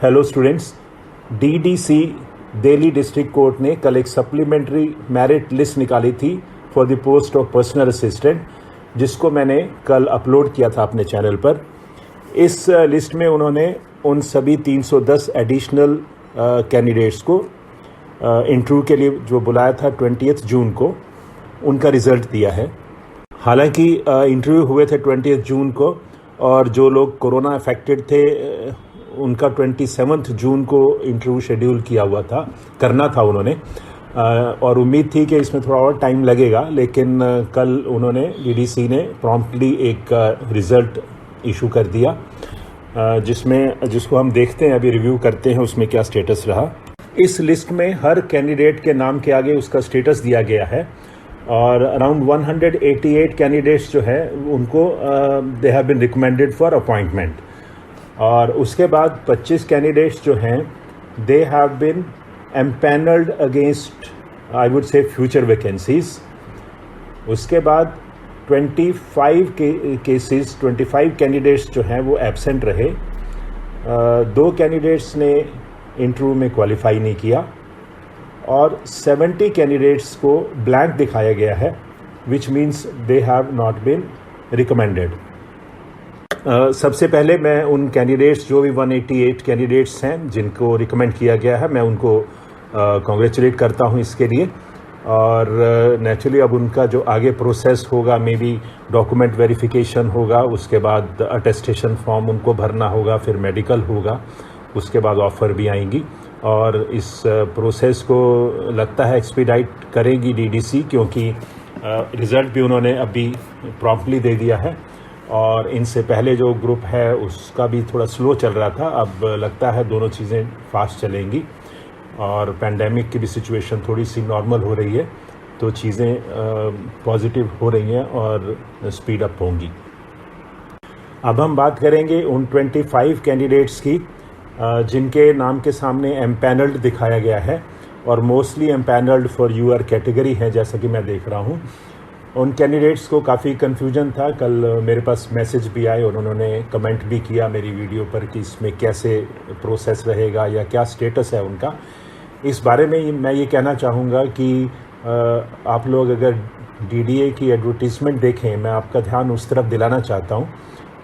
Hello students, DDC Delhi district court ने कल एक सप्लीमेंट्री मेरिट लिस्ट निकाली थी for the post of personal assistant, जिसको मैंने कल अपलोड किया था अपने चैनल पर। इस लिस्ट में उन्होंने उन सभी 310 एडिशनल कैंडिडेट्स को इंटरव्यू के लिए जो बुलाया था 20 जून को, उनका रिज़ल्ट दिया है। हालांकि इंटरव्यू हुए थे 20 जून को, और जो लोग कोरोना अफेक्टेड थे उनका 27 जून को इंटरव्यू शेड्यूल किया हुआ था, करना था उन्होंने, और उम्मीद थी कि इसमें थोड़ा और टाइम लगेगा। लेकिन कल उन्होंने डीडीसी ने प्रॉम्प्टली एक रिज़ल्ट इशू कर दिया, जिसको हम देखते हैं, अभी रिव्यू करते हैं उसमें क्या स्टेटस रहा। इस लिस्ट में हर कैंडिडेट के नाम के आगे उसका स्टेटस दिया गया है, और अराउंड 188 कैंडिडेट्स जो है उनको they have been recommended for appointment, और उसके बाद 25 कैंडिडेट्स जो हैं they have been empanelled against I would say future vacancies. उसके बाद 25 कैंडिडेट्स जो हैं वो एब्सेंट रहे। 2 कैंडिडेट्स ने इंटरव्यू में क्वालिफाई नहीं किया, और 70 कैंडिडेट्स को ब्लैंक दिखाया गया है, which means they have not been recommended. सबसे पहले मैं उन कैंडिडेट्स, जो भी 188 कैंडिडेट्स हैं जिनको रिकमेंड किया गया है, मैं उनको कॉन्ग्रेचुलेट करता हूं इसके लिए। और नेचुरली अब उनका जो आगे प्रोसेस होगा, मे बी डॉक्यूमेंट वेरिफिकेशन होगा, उसके बाद अटेस्टेशन फॉर्म उनको भरना होगा, फिर मेडिकल होगा, उसके बाद ऑफ़र भी आएंगी, और इस प्रोसेस को लगता है एक्सपीडाइट करेगी डीडीसी, क्योंकि रिज़ल्ट भी उन्होंने अभी प्रॉम्प्टली दे दिया है। और इनसे पहले जो ग्रुप है उसका भी थोड़ा स्लो चल रहा था, अब लगता है दोनों चीज़ें फास्ट चलेंगी, और पैंडेमिक की भी सिचुएशन थोड़ी सी नॉर्मल हो रही है, तो चीज़ें पॉजिटिव हो रही हैं और स्पीड अप होंगी। अब हम बात करेंगे उन 25 कैंडिडेट्स की जिनके नाम के सामने एम्पैनल्ड दिखाया गया है, और mostly empanelled for UR category है, जैसा कि मैं देख रहा हूँ। उन कैंडिडेट्स को काफ़ी कन्फ्यूजन था। कल मेरे पास मैसेज भी आए और उन्होंने कमेंट भी किया मेरी वीडियो पर कि इसमें कैसे प्रोसेस रहेगा या क्या स्टेटस है उनका। इस बारे में मैं ये कहना चाहूँगा कि आप लोग अगर डीडीए की एडवर्टीज़मेंट देखें, मैं आपका ध्यान उस तरफ दिलाना चाहता हूँ,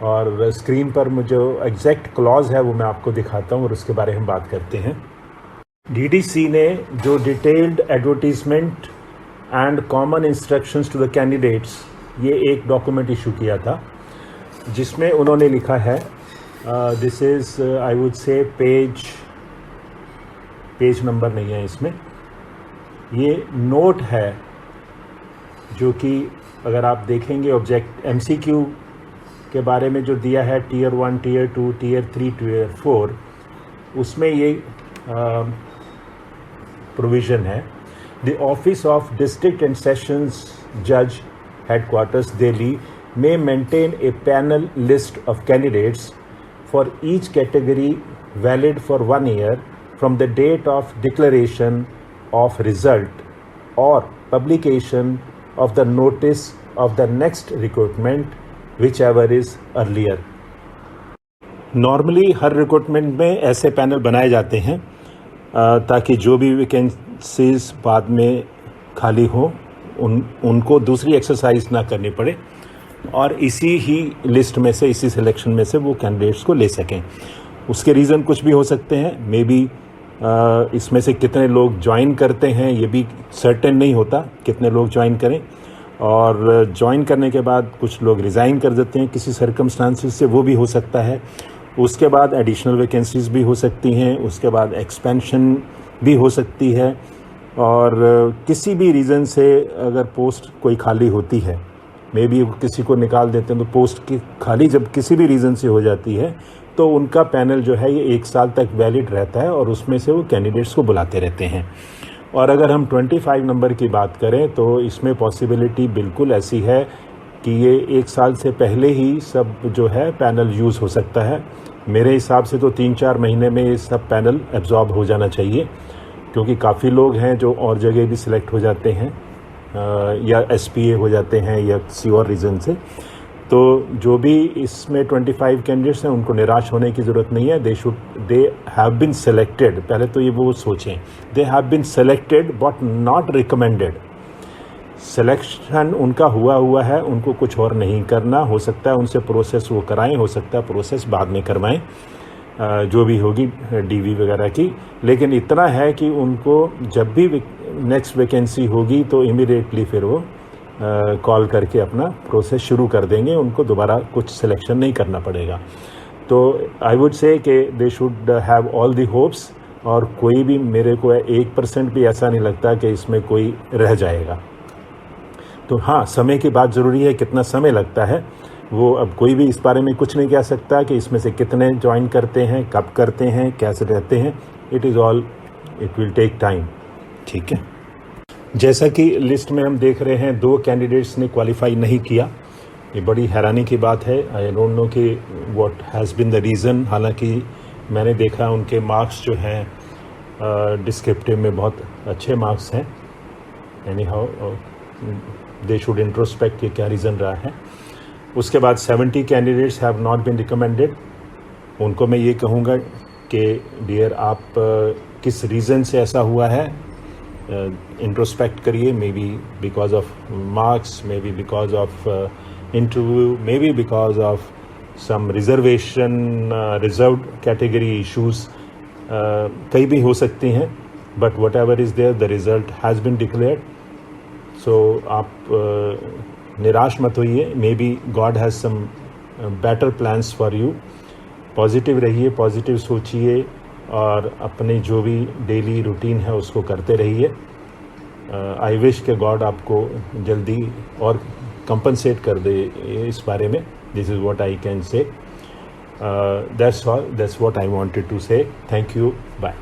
और स्क्रीन पर मुझे एग्जैक्ट क्लॉज है वो मैं आपको दिखाता हूँ, और उसके बारे में बात करते हैं। डीडीसी ने जो detailed advertisement and common instructions to the candidates, ये एक डॉक्यूमेंट इशू किया था, जिसमें उन्होंने लिखा है, दिस इज़ आई वुड से पेज नंबर नहीं है इसमें, ये नोट है, जो कि अगर आप देखेंगे ऑब्जेक्ट एमसीक्यू के बारे में जो दिया है, टीयर 1, टीयर 2, टीयर 3, टीयर 4, उसमें ये प्रोविज़न है, The Office of District and Sessions Judge Headquarters, Delhi, may maintain a panel list of candidates for each category valid for 1 year from the date of declaration of result or publication of the notice of the next recruitment, whichever is earlier. Normally her recruitment में ऐसे panel बनाए जाते हैं ताकि जो भी vacancies बाद में खाली हो उनको दूसरी एक्सरसाइज ना करनी पड़े, और इसी ही लिस्ट में से, इसी सिलेक्शन में से वो कैंडिडेट्स को ले सकें। उसके रीज़न कुछ भी हो सकते हैं, मे बी इसमें से कितने लोग ज्वाइन करते हैं ये भी सर्टेन नहीं होता, कितने लोग ज्वाइन करें, और ज्वाइन करने के बाद कुछ लोग रिज़ाइन कर देते हैं किसी सर्कमस्टांसिस से, वो भी हो सकता है। उसके बाद एडिशनल वैकेंसीज भी हो सकती हैं, उसके बाद एक्सपेंशन भी हो सकती है, और किसी भी रीज़न से अगर पोस्ट कोई खाली होती है, मे बी किसी को निकाल देते हैं, तो पोस्ट की खाली जब किसी भी रीज़न से हो जाती है तो उनका पैनल जो है ये 1 साल तक वैलिड रहता है, और उसमें से वो कैंडिडेट्स को बुलाते रहते हैं। और अगर हम 25 नंबर की बात करें तो इसमें पॉसिबिलिटी बिल्कुल ऐसी है कि ये 1 साल से पहले ही सब जो है पैनल यूज़ हो सकता है। मेरे हिसाब से तो 3-4 महीने में ये सब पैनल एब्जॉर्ब हो जाना चाहिए, क्योंकि काफ़ी लोग हैं जो और जगह भी सिलेक्ट हो जाते हैं, या एसपीए हो जाते हैं या किसी और रीज़न से। तो जो भी इसमें 25 कैंडिडेट्स हैं उनको निराश होने की ज़रूरत नहीं है. They have been selected. पहले तो ये वो सोचें, they have been selected but not recommended. Selection उनका हुआ है, उनको कुछ और नहीं करना. हो सकता है उनसे प्रोसेस वो कराएं, हो सकता है प्रोसेस बाद में करवाएं, जो भी होगी डीवी वगैरह की. लेकिन इतना है कि उनको जब भी नेक्स्ट वैकेंसी होगी तो इमीडिएटली फिर वो कॉल करके अपना प्रोसेस शुरू कर देंगे. उनको दोबारा कुछ सिलेक्शन नहीं करना पड़ेगा. तो आई वुड से कि they should have all the hopes. और कोई भी, मेरे को 1% भी ऐसा नहीं लगता कि इसमें कोई रह जाएगा. तो हाँ, समय की बात ज़रूरी है. कितना समय लगता है वो अब कोई भी इस बारे में कुछ नहीं कह सकता कि इसमें से कितने ज्वाइन करते हैं, कब करते हैं, कैसे रहते हैं. It will take time. ठीक है. जैसा कि लिस्ट में हम देख रहे हैं 2 कैंडिडेट्स ने क्वालिफाई नहीं किया. ये बड़ी हैरानी की बात है. आई डोंट नो कि what has been the reason. हालांकि मैंने देखा उनके मार्क्स जो हैं डिस्क्रिप्टिव में बहुत अच्छे मार्क्स हैं. Anyhow they should introspect कि क्या रीज़न रहा है. उसके बाद 70 candidates have not been recommended. उनको मैं ये कहूँगा कि डियर, आप किस रीज़न से ऐसा हुआ है इंट्रोस्पेक्ट करिए. Maybe because of marks, maybe because of interview, maybe because of some reservation, reserved category issues, कई भी हो सकती हैं. But whatever is there, the result has been declared. So आप निराश मत होइए. Maybe god has some better plans for you. Positive रहिए, पॉजिटिव सोचिए और अपने जो भी डेली रूटीन है उसको करते रहिए. आई विश के गॉड आपको जल्दी और कंपनसेट कर दे इस बारे में. This is what I can say. That's all. That's what I wanted to say. Thank you. Bye.